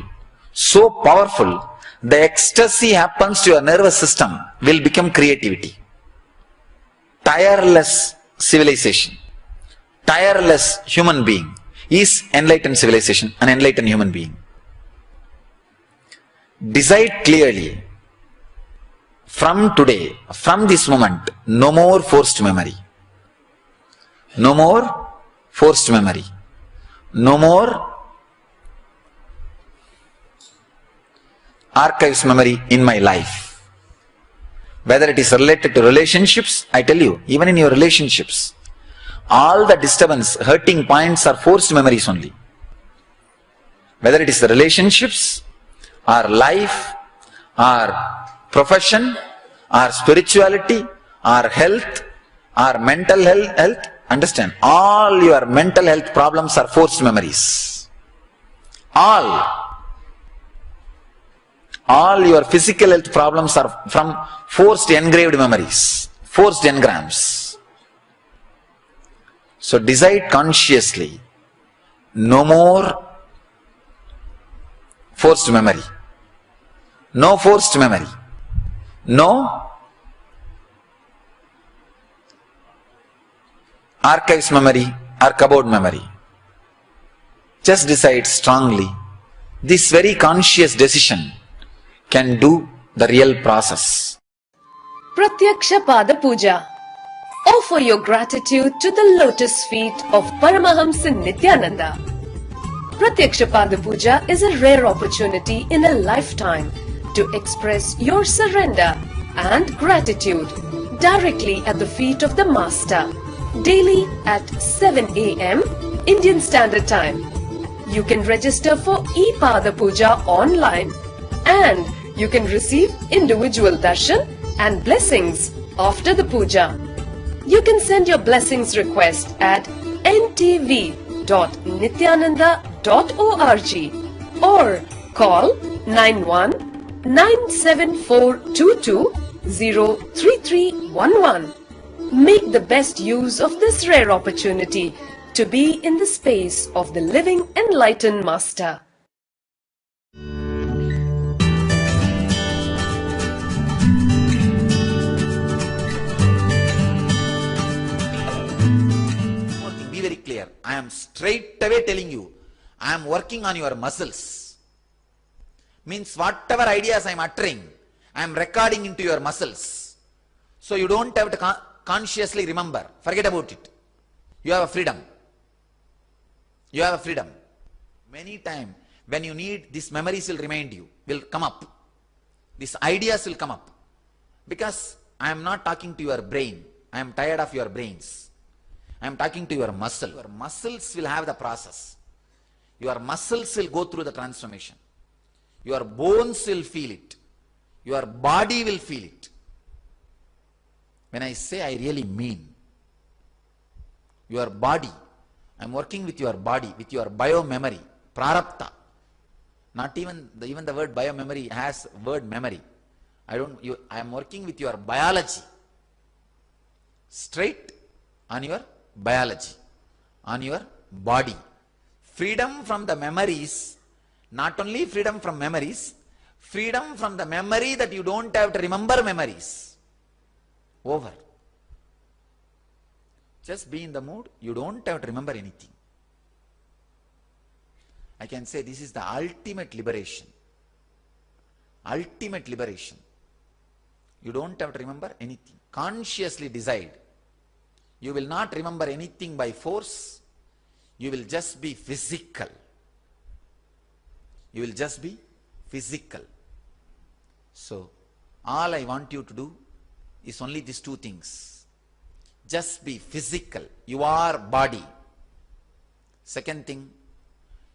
so powerful. The ecstasy happens to your nervous system will become creativity. Tireless civilization, tireless human being is enlightened civilization, an enlightened human being. Decide clearly, from today, from this moment, no more forced memory. No more forced memory. No more archives memory in my life. Whether it is related to relationships, I tell you, even in your relationships, all the disturbance, hurting points are forced memories only. Whether it is the relationships, or life, or profession, or spirituality, or health, or mental health, understand, all your mental health problems are forced memories. All your physical health problems are from forced engraved memories, forced engrams. So decide consciously, no more forced memory. No forced memory. No archives memory or cupboard memory. Just decide strongly. This very conscious decision can do the real process. Pratyaksha Pada Puja. Offer your gratitude to the lotus feet of Paramahamsa Nithyananda. Pratyaksha Pada Puja is a rare opportunity in a lifetime to express your surrender and gratitude directly at the feet of the Master, daily at 7 a.m. Indian Standard Time. You can register for e-Pada Puja online and you can receive individual darshan and blessings after the puja. You can send your blessings request at ntv.nithyananda.org or call 91-97422-03311. Make the best use of this rare opportunity to be in the space of the living enlightened Master. Be very clear. I am straight away telling you, I am working on your muscles. Means whatever ideas I am uttering, I am recording into your muscles. So you don't have to consciously remember. Forget about it. You have a freedom. You have a freedom. Many times when you need, these memories will remind you, will come up. These ideas will come up. Because I am not talking to your brain. I am tired of your brains. I am talking to your muscle. Your muscles will have the process. Your muscles will go through the transformation. Your bones will feel it. Your body will feel it. When I say, I really mean. Your body. I am working with your body, with your bio-memory, prarabdha. Not even the word bio-memory has word memory. I am working with your biology. Straight on your biology, on your body. Freedom from the memories, not only freedom from memories, freedom from the memory that you don't have to remember memories. Over. Just be in the mood, you don't have to remember anything. I can say this is the ultimate liberation. Ultimate liberation. You don't have to remember anything. Consciously decide. You will not remember anything by force. You will just be physical. You will just be physical. So, all I want you to do is only these two things. Just be physical. Your body. Second thing,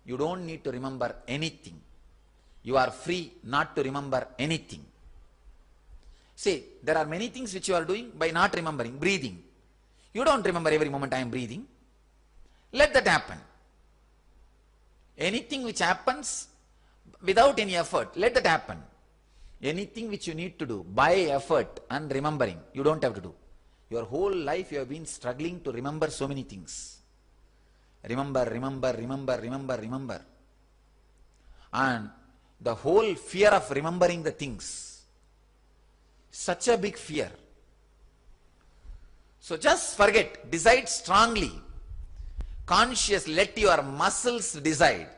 you don't need to remember anything. You are free not to remember anything. See, there are many things which you are doing by not remembering. Breathing. You don't remember every moment I am breathing. Let that happen. Anything which happens without any effort, let that happen. Anything which you need to do by effort and remembering, you don't have to do. Your whole life you have been struggling to remember so many things. Remember. And the whole fear of remembering the things. Such a big fear. So just forget. Decide strongly. Conscious. Let your muscles decide.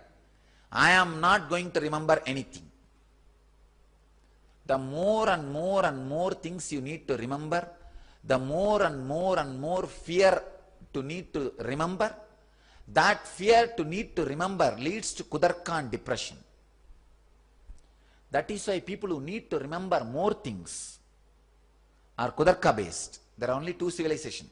I am not going to remember anything. The more and more things you need to remember, the more and more fear to need to remember. That fear to need to remember leads to Kudarka and depression. That is why people who need to remember more things are Kudarka based. There are only two civilizations.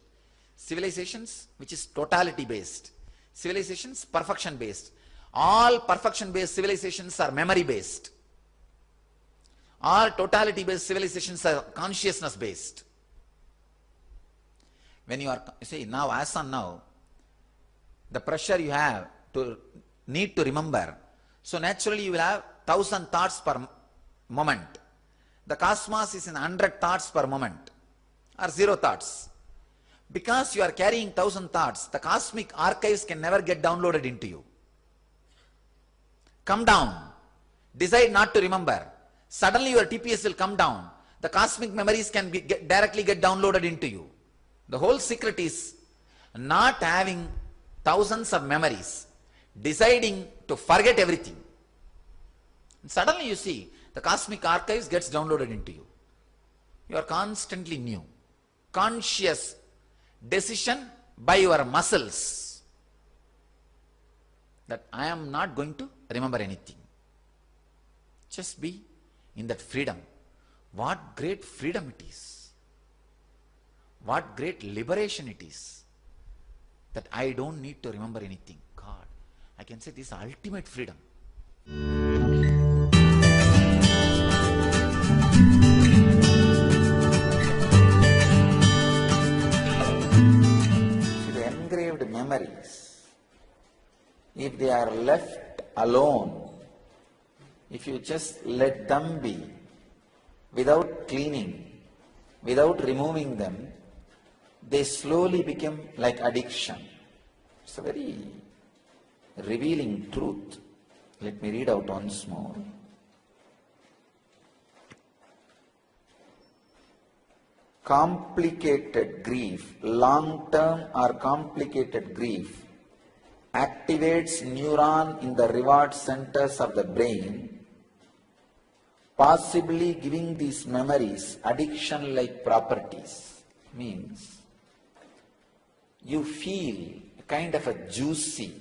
Civilizations which is totality based. Civilizations perfection based. All perfection based civilizations are memory based. All totality based civilizations are consciousness based. When you are, see now as on now, the pressure you have to need to remember, so naturally you will have 1000 thoughts per moment. The cosmos is in 100 thoughts per moment or 0 thoughts. Because you are carrying 1000 thoughts, the cosmic archives can never get downloaded into you. Come down. Decide not to remember. Suddenly your TPS will come down. The cosmic memories can directly get downloaded into you. The whole secret is not having thousands of memories, deciding to forget everything. And suddenly you see, the cosmic archives gets downloaded into you. You are constantly new. Conscious decision by your muscles that I am not going to remember anything. Just be in that freedom. What great freedom it is. What great liberation it is. That I don't need to remember anything. God, I can say this is ultimate freedom. The engraved memories, if they are left alone, if you just let them be, without cleaning, without removing them, they slowly become like addiction. It's a very revealing truth. Let me read out once more. Complicated grief, long-term or complicated grief, activates neuron in the reward centers of the brain, possibly giving these memories addiction-like properties. Means you feel kind of a juicy,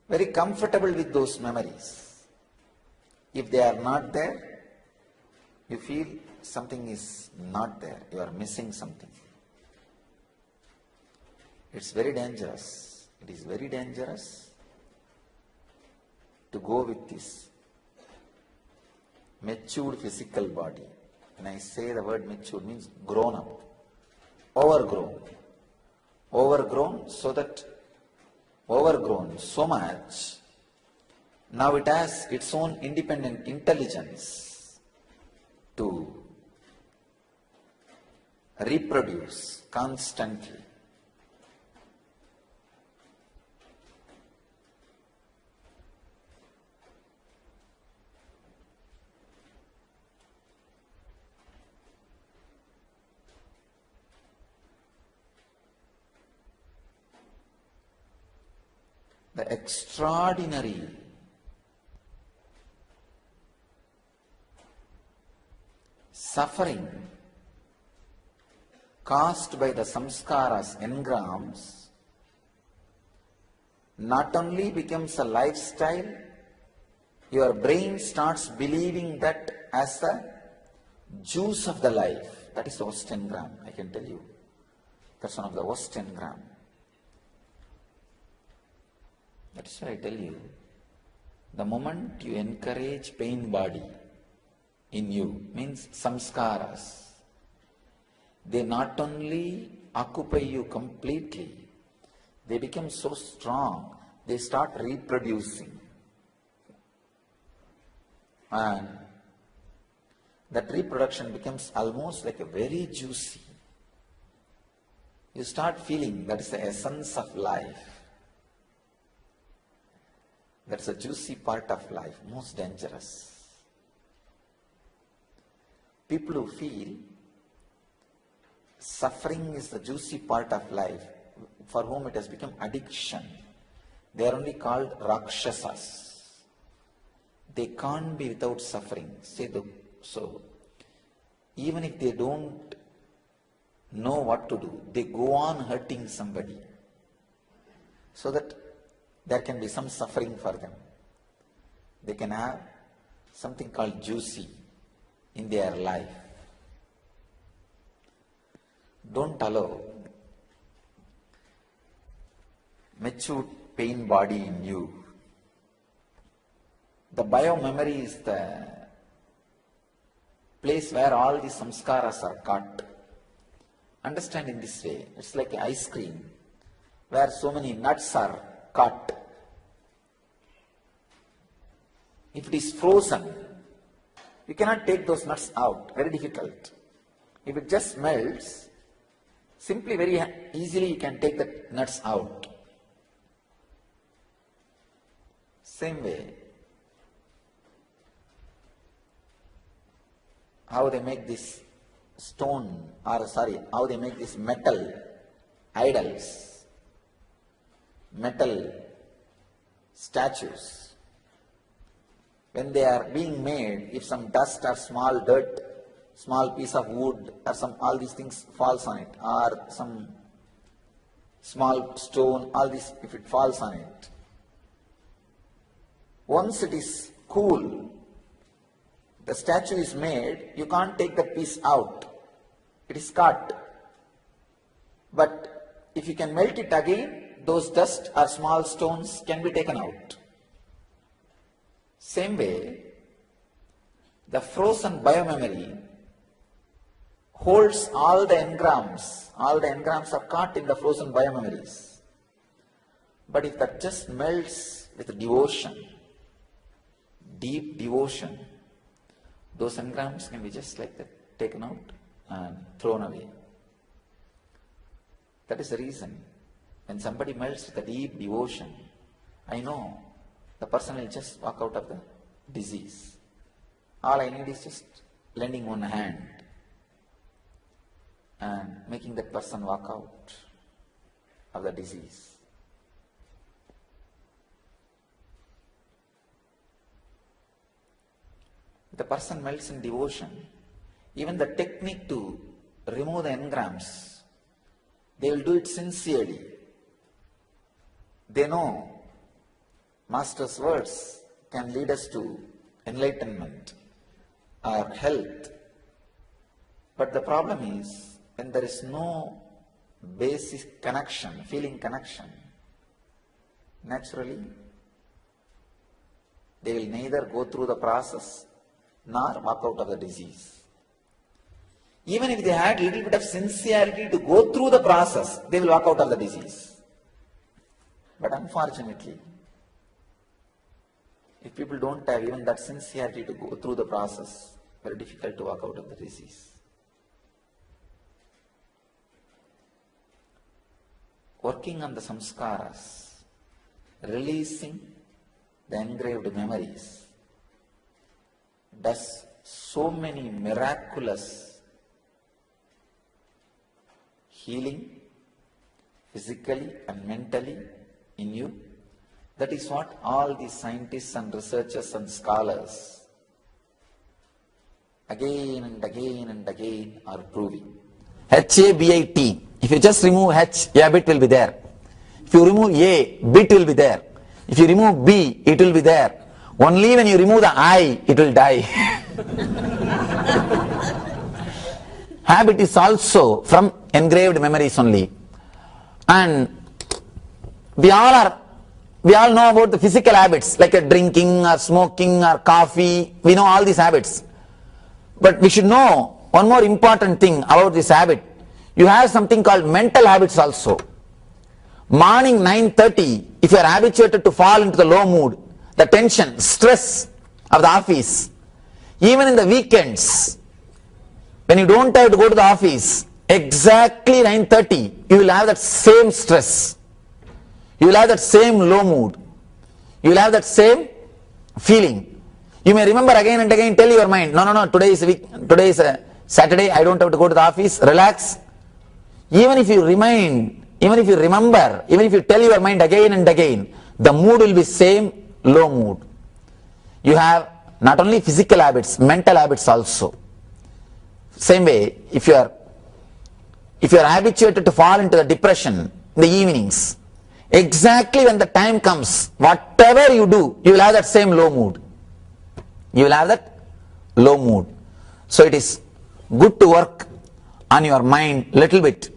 very comfortable with those memories. If they are not there, you feel something is not there, you are missing something. It's very dangerous. It is very dangerous to go with this matured physical body. When I say the word matured, means grown up, overgrown. Overgrown so much, now it has its own independent intelligence to reproduce constantly. The extraordinary suffering caused by the samskaras, engrams, not only becomes a lifestyle, your brain starts believing that as the juice of the life. That is the worst engram, I can tell you. That's one of the worst engram. That is why I tell you, the moment you encourage pain body in you, means samskaras, they not only occupy you completely, they become so strong, they start reproducing. And that reproduction becomes almost like a very juicy. You start feeling that is the essence of life. That's a juicy part of life, most dangerous. People who feel suffering is the juicy part of life, for whom it has become addiction, they are only called rakshasas. They can't be without suffering. So, even if they don't know what to do, they go on hurting somebody, so that there can be some suffering for them. They can have something called juicy in their life. Don't allow matured pain body in you. The bio-memory is the place where all the samskaras are caught. Understand in this way, it's like ice cream where so many nuts are caught. If it is frozen, you cannot take those nuts out, very difficult. If it just melts, simply very easily you can take the nuts out. Same way, how they make this stone, or sorry, how they make these metal idols, metal statues. When they are being made, if some dust or small dirt, small piece of wood or some all these things falls on it, or some small stone, all this, if it falls on it, once it is cool, the statue is made, you can't take that piece out. It is cut. But if you can melt it again, those dust or small stones can be taken out. Same way, the frozen biomemory holds all the engrams. All the engrams are caught in the frozen biomemories. But if that just melts with devotion, deep devotion, those engrams can be just like that, taken out and thrown away. That is the reason. When somebody melts with a deep devotion, I know the person will just walk out of the disease. All I need is just lending one hand and making that person walk out of the disease. The person melts in devotion. Even the technique to remove the engrams, they will do it sincerely. They know Master's words can lead us to enlightenment or health. But the problem is, when there is no basic connection, feeling connection, naturally, they will neither go through the process nor walk out of the disease. Even if they had a little bit of sincerity to go through the process, they will walk out of the disease. But unfortunately, if people don't have even that sincerity to go through the process, very difficult to walk out of the disease. Working on the samskaras, releasing the engraved memories, does so many miraculous healing, physically and mentally in you. That is what all these scientists and researchers and scholars again and again and again are proving. H-A-B-I-T. If you just remove H, a bit will be there. If you remove A, bit will be there. If you remove B, it will be there. Only when you remove the I, it will die. Habit is also from engraved memories only. And we all know about the physical habits, like drinking or smoking or coffee. We know all these habits. But we should know one more important thing about this habit. You have something called mental habits also. Morning 9:30, if you are habituated to fall into the low mood, the tension, stress of the office, even in the weekends, when you don't have to go to the office, exactly 9:30, you will have that same stress. You will have that same low mood. You will have that same feeling. You may remember again and again, tell your mind, no, today is a Saturday, I don't have to go to the office, relax. Even if you remember, even if you tell your mind again and again, the mood will be same, low mood. You have not only physical habits, mental habits also. Same way, if you are habituated to fall into the depression in the evenings, exactly when the time comes, whatever you do, you will have that same low mood. You will have that low mood. So it is good to work on your mind little bit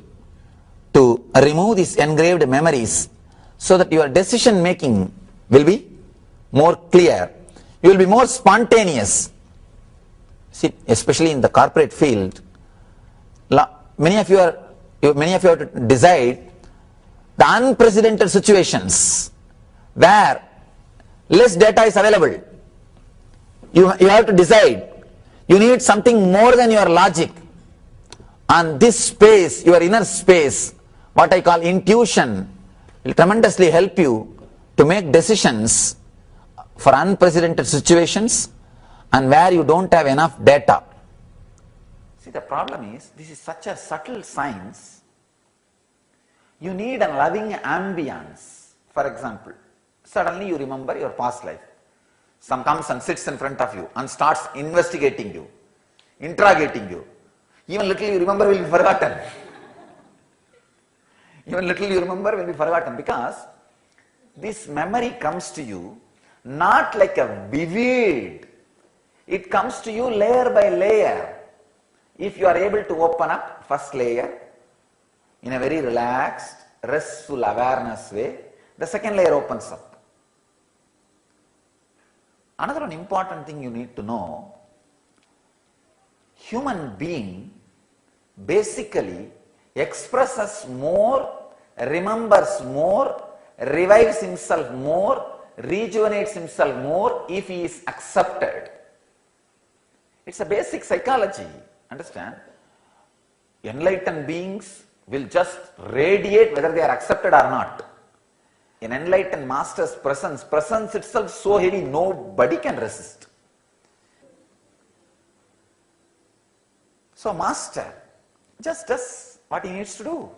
to remove these engraved memories so that your decision making will be more clear. You will be more spontaneous. See, especially in the corporate field, many of you have to decide the unprecedented situations where less data is available. You have to decide. You need something more than your logic. And this space, your inner space, what I call intuition, will tremendously help you to make decisions for unprecedented situations and where you don't have enough data. See, the problem is, this is such a subtle science. You need a loving ambience. For example, suddenly you remember your past life. Some comes and sits in front of you and starts investigating you, interrogating you. Even little you remember will be forgotten. Even little you remember will be forgotten, because this memory comes to you not like a vivid. It comes to you layer by layer. If you are able to open up first layer in a very relaxed, restful awareness way, the second layer opens up. Another one important thing you need to know, human being basically expresses more, remembers more, revives himself more, rejuvenates himself more if he is accepted. It's a basic psychology, understand? Enlightened beings will just radiate whether they are accepted or not. In enlightened master's presence itself so heavy, nobody can resist. So master just does what he needs to do.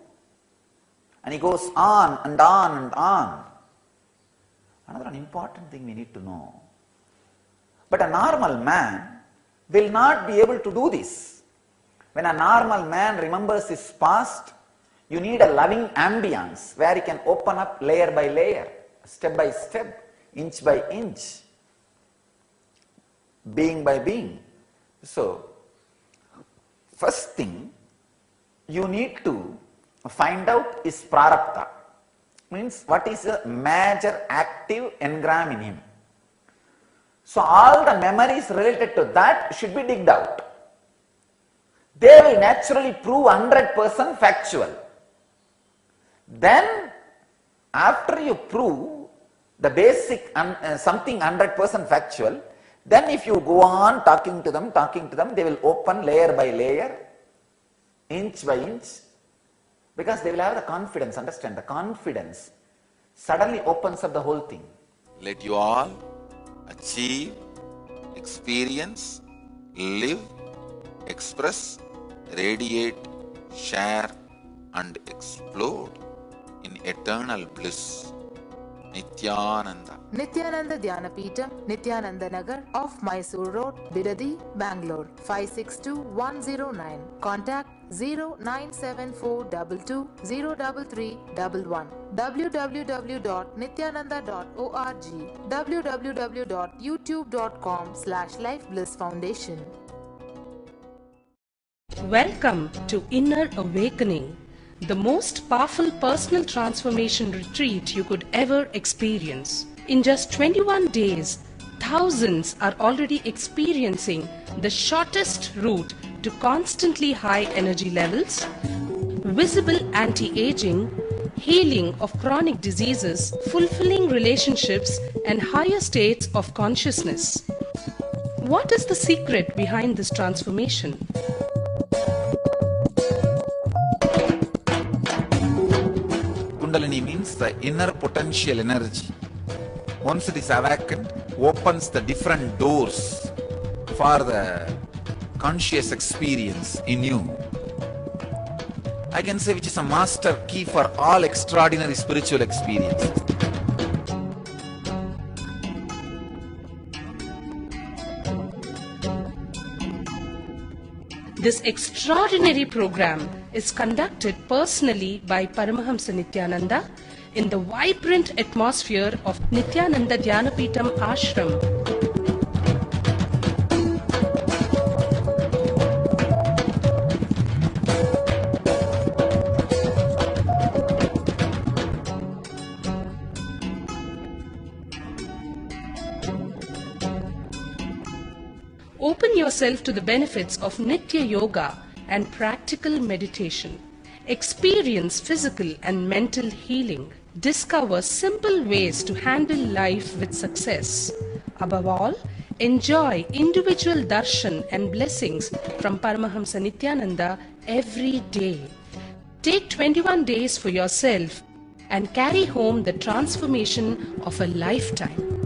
And he goes on and on and on. Another important thing we need to know. But a normal man will not be able to do this. When a normal man remembers his past, you need a loving ambience where he can open up layer by layer, step by step, inch by inch, being by being. So, first thing you need to find out is prarabdha. Means what is the major active engram in him. So all the memories related to that should be digged out. They will naturally prove 100% factual. Then after you prove the basic something 100% factual, then if you go on talking to them, they will open layer by layer, inch by inch, because they will have the confidence, understand, the confidence suddenly opens up the whole thing. Let you all achieve, experience, live, express, radiate, share and explode in eternal bliss. Nithyananda. Nithyananda Dhyanapitham, Nithyananda Nagar off Mysore Road, Bidadi, Bangalore 562109. Contact 09742203311. www.nithyananda.org. www.youtube.com/lifeblissfoundation. Welcome to Inner Awakening, the most powerful personal transformation retreat you could ever experience. In just 21 days, thousands are already experiencing the shortest route to constantly high energy levels, visible anti-aging, healing of chronic diseases, fulfilling relationships, and higher states of consciousness. What is the secret behind this transformation? Kundalini means the inner potential energy. Once it is awakened, opens the different doors for the conscious experience in you. I can say which is a master key for all extraordinary spiritual experiences. This extraordinary program is conducted personally by Paramahamsa Nithyananda in the vibrant atmosphere of Nithyananda Dhyanapitham Ashram. Open yourself to the benefits of Nitya Yoga and practical meditation. Experience physical and mental healing. Discover simple ways to handle life with success. Above all, enjoy individual darshan and blessings from Paramahamsa Nithyananda every day. Take 21 days for yourself and carry home the transformation of a lifetime.